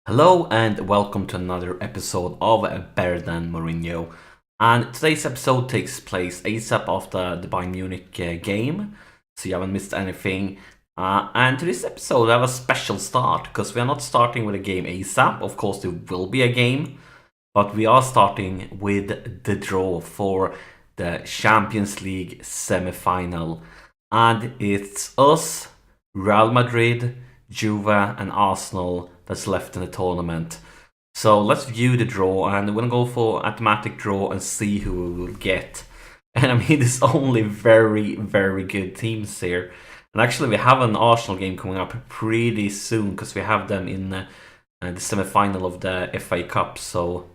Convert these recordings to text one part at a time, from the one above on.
Hello and welcome to another episode of Better Than Mourinho. And today's episode takes place ASAP after the Bayern Munich game, so you haven't missed anything. And to this episode, I have a special start because we are not starting with a game ASAP. Of course, there will be a game, but we are starting with the draw for the Champions League semi-final, and it's us, Real Madrid, Juve, and Arsenal that's left in the tournament. So let's view the draw, and we're gonna go for automatic draw and see who we will get. And I mean, there's only very, very good teams here. And actually, we have an Arsenal game coming up pretty soon because we have them in the semi-final of the FA Cup. So,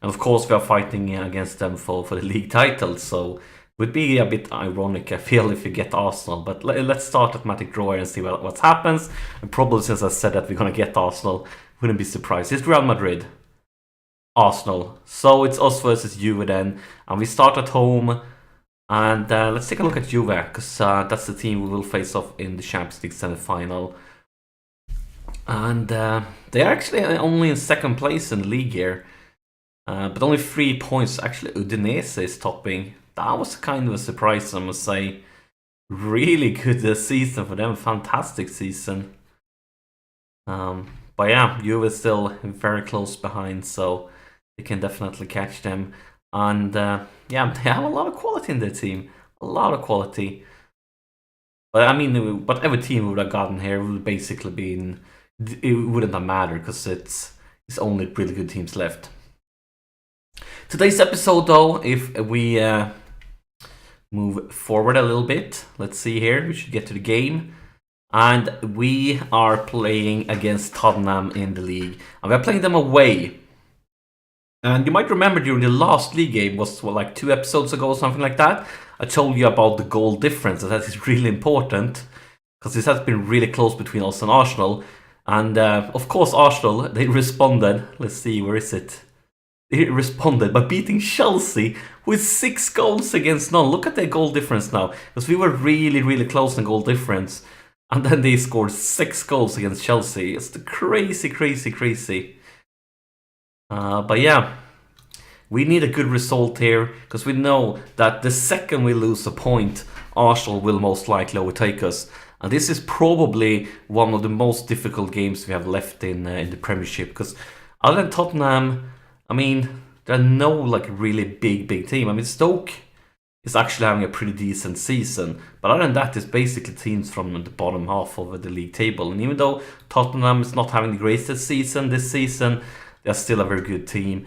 and of course, we are fighting against them for the league title. So, it would be a bit ironic, I feel, if we get Arsenal. But let's start automatic draw and see what happens. And probably since I said that we're gonna get Arsenal, wouldn't be surprised. It's Real Madrid, Arsenal. So it's us versus Juve then, and we start at home. And let's take a look at Juve, because that's the team we will face off in the Champions League semi-final. And they're actually only in second place in the league here, but only 3 points. Actually, Udinese is topping. That was kind of a surprise, I must say. Really good season for them, fantastic season. But yeah, Juve is still very close behind, so they can definitely catch them. And yeah, they have a lot of quality in their team. A lot of quality. But I mean, whatever team we would have gotten here would basically been... It wouldn't have mattered because it's only really good teams left. Today's episode, though, if we move forward a little bit, let's see here. We should get to the game. And we are playing against Tottenham in the league. And we're playing them away. And you might remember during the last league game, was what, like 2 episodes ago or something like that, I told you about the goal difference. That is really important, because this has been really close between us and Arsenal. And of course Arsenal, they responded. Let's see, where is it? They responded by beating Chelsea with 6 goals against none. Look at their goal difference now, because we were really, really close in goal difference. And then they scored 6 goals against Chelsea. It's the crazy, crazy, crazy. But yeah, we need a good result here, because we know that the second we lose a point, Arsenal will most likely overtake us. And this is probably one of the most difficult games we have left in the Premiership, because other than Tottenham, I mean, there are no like really big team. I mean, Stoke is actually having a pretty decent season, but other than that, it's basically teams from the bottom half of the league table. And even though Tottenham is not having the greatest season this season, they're still a very good team.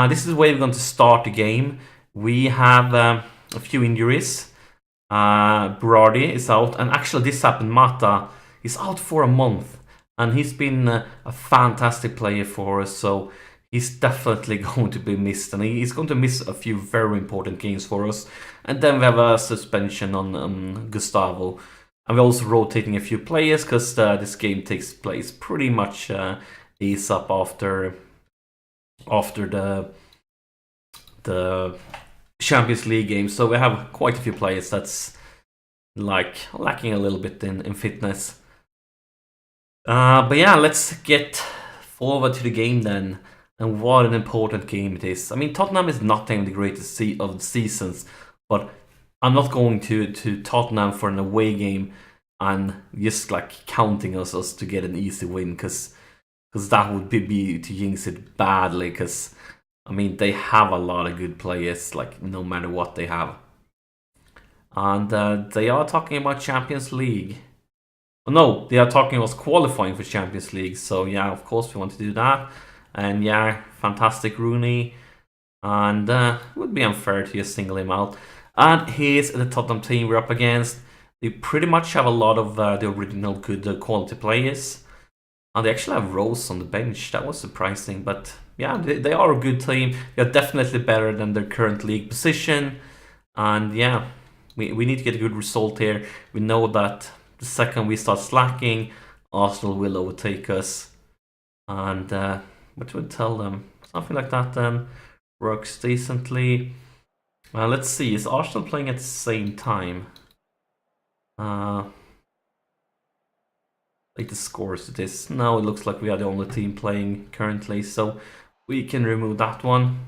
This is where we're going to start the game. We have a few injuries. Berardi is out, and actually this happened. Mata is out for a month, and he's been a fantastic player for us, so he's definitely going to be missed, and he's going to miss a few very important games for us. And then we have a suspension on Gustavo, and we're also rotating a few players because this game takes place pretty much ASAP after the Champions League game. So we have quite a few players that's like lacking a little bit in fitness. But yeah, let's get forward to the game then. And what an important game it is. I mean, Tottenham is not having the greatest of the seasons, but I'm not going to Tottenham for an away game and just like counting us to get an easy win, because that would be to jinx it badly, because I mean, they have a lot of good players, like no matter what they have. And they are talking about Champions League. Oh, no, they are talking about qualifying for Champions League. So yeah, of course we want to do that. And yeah, fantastic Rooney. And it would be unfair to just single him out. And here's the Tottenham team we're up against. They pretty much have a lot of the original good quality players. And they actually have Rose on the bench. That was surprising. But yeah, they are a good team. They're definitely better than their current league position. And yeah, we need to get a good result here. We know that the second we start slacking, Arsenal will overtake us. And what would tell them? Something like that then works decently. Let's see, is Arsenal playing at the same time? latest scores it is. Now it looks like we are the only team playing currently, so we can remove that one.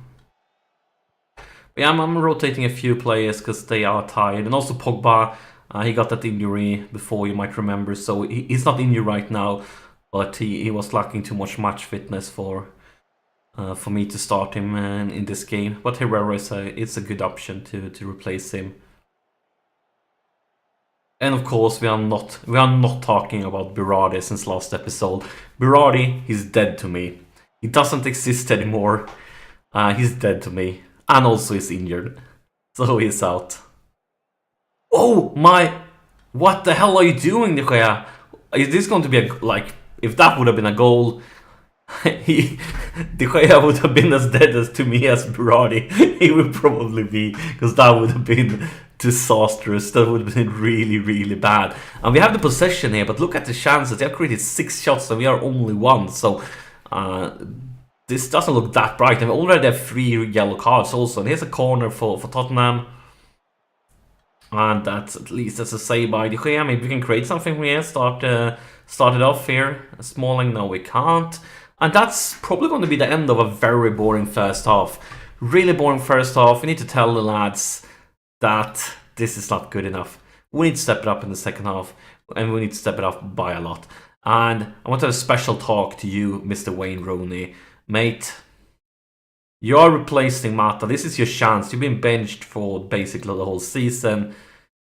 But yeah, I'm rotating a few players because they are tired, and also Pogba. He got that injury before, you might remember, so he's not injured right now, but he was lacking too much match fitness for me to start him in this game. But Herrera is a good option to replace him. And of course, we are not talking about Berardi since last episode. Berardi, he's dead to me. He doesn't exist anymore. He's dead to me, and also he's injured, so he's out. Oh my! What the hell are you doing, De Gea? Is this going to be like? If that would have been a goal, De Gea would have been as dead as to me as Berardi. He would probably be, because that would have been disastrous. That would have been really, really bad. And we have the possession here, but look at the chances. They have created 6 shots and we are only 1. So this doesn't look that bright. And we already have 3 yellow cards also. And here's a corner for Tottenham. And that's at least a save by De Gea. Maybe we can create something from here. Start it off here. Smalling, no we can't. And that's probably going to be the end of a very boring first half. Really boring first half. We need to tell the lads that this is not good enough. We need to step it up in the second half. And we need to step it up by a lot. And I want to have a special talk to you, Mr. Wayne Rooney. Mate, you are replacing Mata. This is your chance. You've been benched for basically the whole season.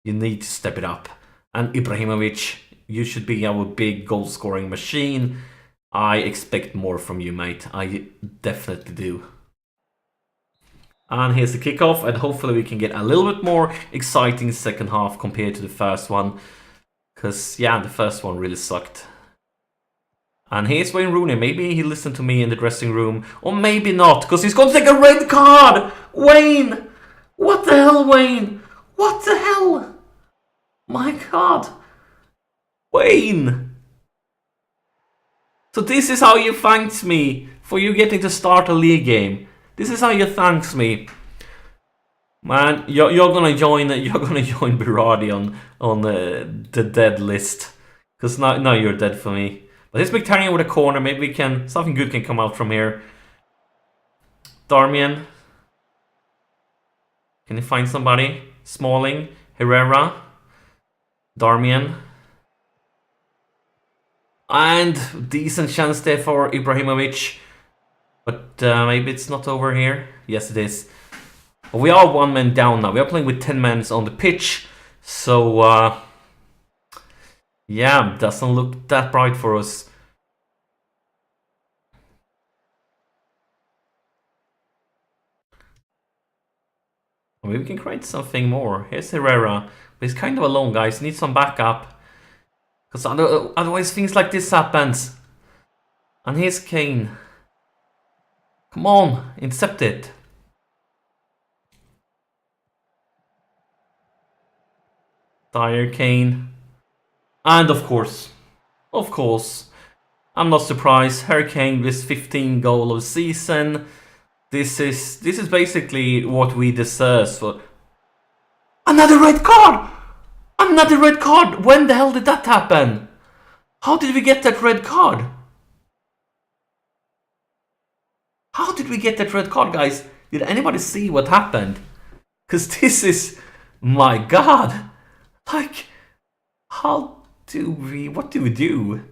You need to step it up. And Ibrahimovic, you should be our big goal-scoring machine. I expect more from you, mate. I definitely do. And here's the kickoff, and hopefully we can get a little bit more exciting second half compared to the first one. Because, yeah, the first one really sucked. And here's Wayne Rooney. Maybe he listened to me in the dressing room. Or maybe not, because he's going to take a red card! Wayne! What the hell, Wayne? What the hell? My God. Wayne! So this is how you thanked me for you getting to start a league game. This is how you thanks me. Man, you're gonna join Berardi on the dead list. Because now you're dead for me. But here's Mkhitaryan with a corner. Maybe something good can come out from here. Darmian. Can you find somebody? Smalling. Herrera. Darmian. And decent chance there for Ibrahimovic. But maybe it's not over here. Yes, it is. We are 1 man down now. We are playing with 10 men on the pitch. So, yeah, doesn't look that bright for us. Maybe we can create something more. Here's Herrera. But he's kind of alone, guys. Need some backup. Because otherwise things like this happens. And here's Kane. Come on, intercept it. Dyer, Kane. And of course, I'm not surprised. Harry Kane with 15 goal of the season. This is basically what we deserve for. Another red card! Another red card! When the hell did that happen? How did we get that red card? How did we get that red card, guys? Did anybody see what happened? Because this is... My God! Like... What do we do?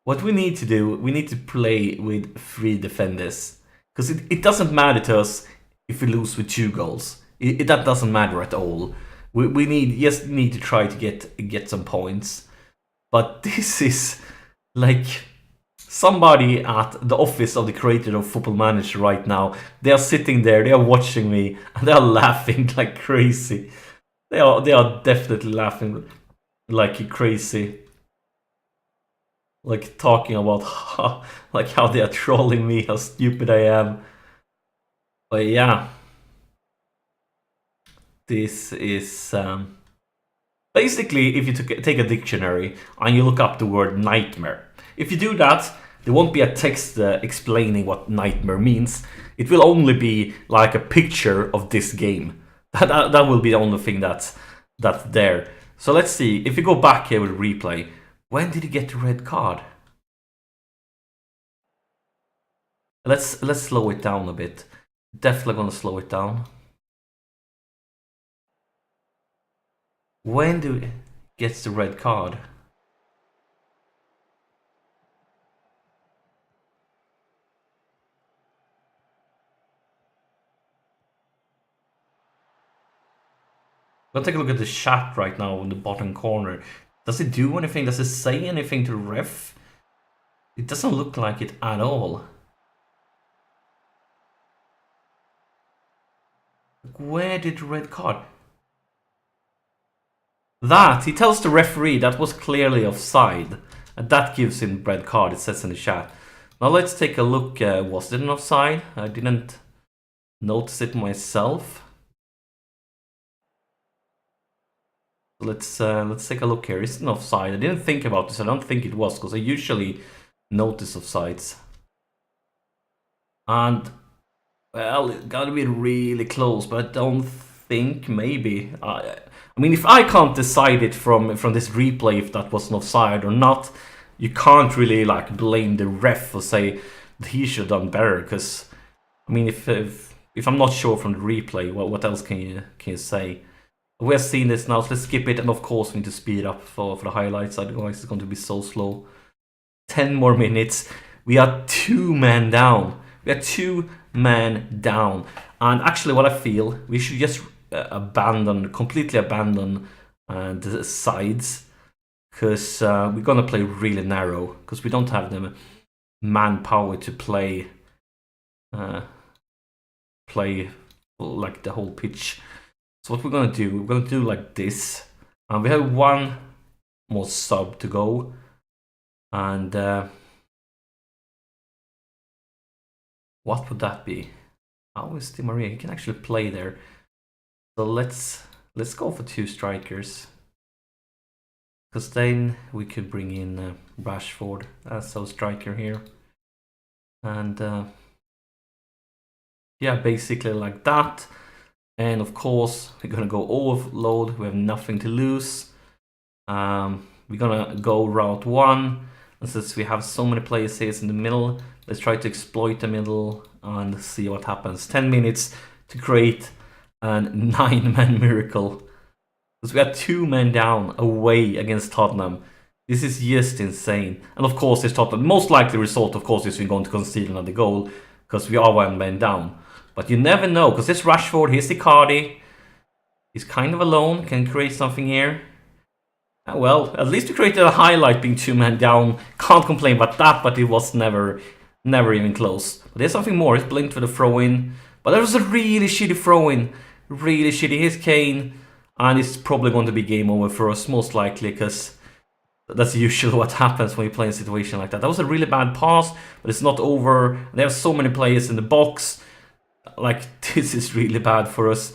What we need to do, we need to play with 3 defenders. Because it doesn't matter to us if we lose with 2 goals. That doesn't matter at all. We need to try to get some points. But this is like somebody at the office of the creator of Football Manager right now. They are sitting there, they are watching me, and they are laughing like crazy. They are definitely laughing like crazy. Like talking about how they are trolling me, how stupid I am. But yeah. This is basically if you take a dictionary and you look up the word nightmare. If you do that, there won't be a text explaining what nightmare means. It will only be like a picture of this game. That will be the only thing that's there. So let's see, if we go back here with replay, when did he get the red card? Let's slow it down a bit. Definitely gonna slow it down. When do he gets the red card? I'm gonna take a look at the chat right now in the bottom corner. Does it do anything? Does it say anything to the ref? It doesn't look like it at all. Where did the red card? That, he tells the referee that was clearly offside. And that gives him red card, it says in the chat. Now let's take a look. Was it an offside? I didn't notice it myself. Let's take a look here. Is it an offside? I didn't think about this. I don't think it was, because I usually notice offsides. And well, it gotta be really close, but I don't think, maybe. I mean, if I can't decide it from this replay if that was an offside or not, you can't really like blame the ref or say that he should have done better. Because I mean, if I'm not sure from the replay, what else can you say? We're seeing this now, so let's skip it, and of course we need to speed up for the highlights. Otherwise, it's going to be so slow. 10 more minutes. We are 2 men down. We are 2 men down. And actually, what I feel, we should just completely abandon the sides, because we're gonna play really narrow, because we don't have the manpower to play like the whole pitch. So what we're gonna do like this, and we have 1 more sub to go, and what would that be? How is Di Maria? He can actually play there. So let's go for 2 strikers, because then we could bring in Rashford as our striker here, and yeah, basically like that. And of course we're gonna go overload. We have nothing to lose. We're gonna go route 1, and since we have so many players here in the middle, let's try to exploit the middle and see what happens. 10 minutes to create a 9-man miracle, because we are 2 men down away against Tottenham. This is just insane. And of course, this Tottenham, most likely result, of course, is we're going to concede another goal, because we are 1 man down. But you never know, because this Rashford, here's Icardi. He's kind of alone, can create something here. Well, at least we created a highlight being 2 men down. Can't complain about that, but it was never even close. But there's something more. It's blinked for the throw-in. But that was a really shitty throw-in. Really shitty. Here's Kane. And it's probably going to be game over for us, most likely, because that's usually what happens when you play in a situation like that. That was a really bad pass, but it's not over. There are so many players in the box. Like, this is really bad for us.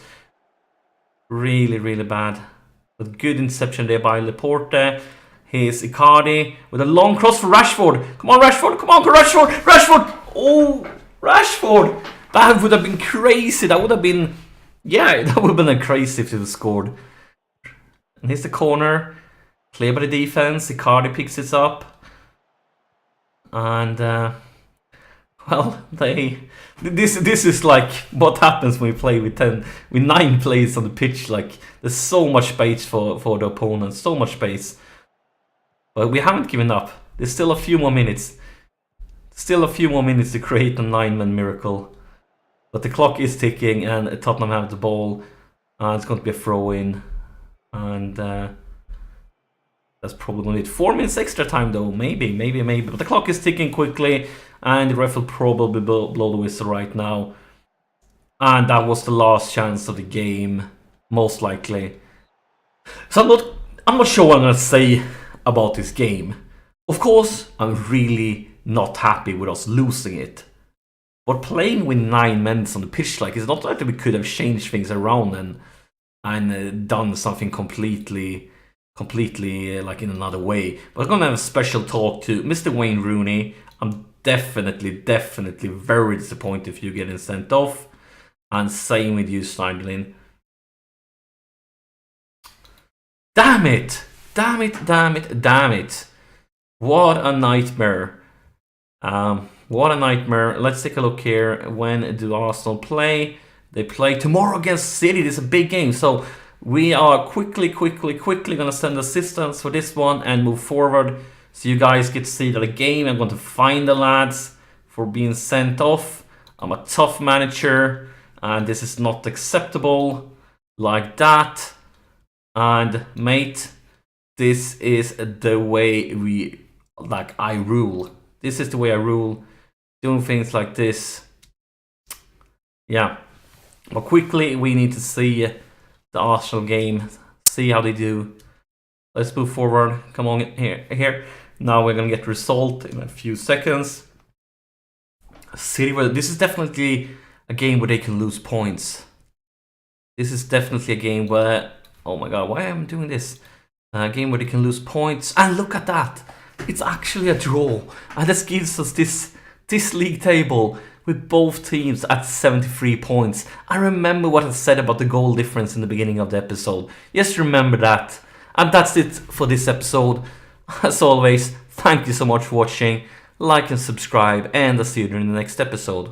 Really, really bad. But good interception there by Laporte. Here's Icardi with a long cross for Rashford. Come on, Rashford. Come on, Rashford. Rashford. Oh, Rashford. That would have been crazy. That would have been... Yeah, that would have been crazy if it was scored. And here's the corner. Clear by the defense. Icardi picks it up. And... well, this is like what happens when we play with 9 players on the pitch. Like, there's so much space for the opponent, so much space. But we haven't given up. There's still a few more minutes. Still a few more minutes to create a 9-man miracle. But the clock is ticking, and Tottenham have the ball. It's going to be a throw-in, and that's probably going to need 4 minutes extra time, though. Maybe. But the clock is ticking quickly. And the ref will probably blow the whistle right now. And that was the last chance of the game, most likely. So I'm not sure what I'm going to say about this game. Of course, I'm really not happy with us losing it. But playing with 9 men on the pitch, like, it's not like we could have changed things around and done something completely like in another way. But I'm going to have a special talk to Mr. Wayne Rooney. I'm definitely very disappointed if you're getting sent off, and same with you, Snyderlin. Damn it! Damn it! Damn it! Damn it! What a nightmare! What a nightmare! Let's take a look here. When do Arsenal play? They play tomorrow against City. This is a big game, so we are quickly gonna send assistance for this one and move forward, so you guys get to see the game. I'm going to find the lads for being sent off. I'm a tough manager, and this is not acceptable like that. And mate, this is the way I rule. This is the way I rule. Doing things like this. Yeah. But quickly, we need to see the Arsenal game. See how they do. Let's move forward. Come on, here. Now we're gonna get result in a few seconds. City, this is definitely a game where they can lose points. This is definitely a game where, oh my god, why am I doing this? A game where they can lose points. And look at that! It's actually a draw. And this gives us this league table with both teams at 73 points. I remember what I said about the goal difference in the beginning of the episode. Just remember that. And that's it for this episode. As always, thank you so much for watching. Like and subscribe, and I'll see you during the next episode.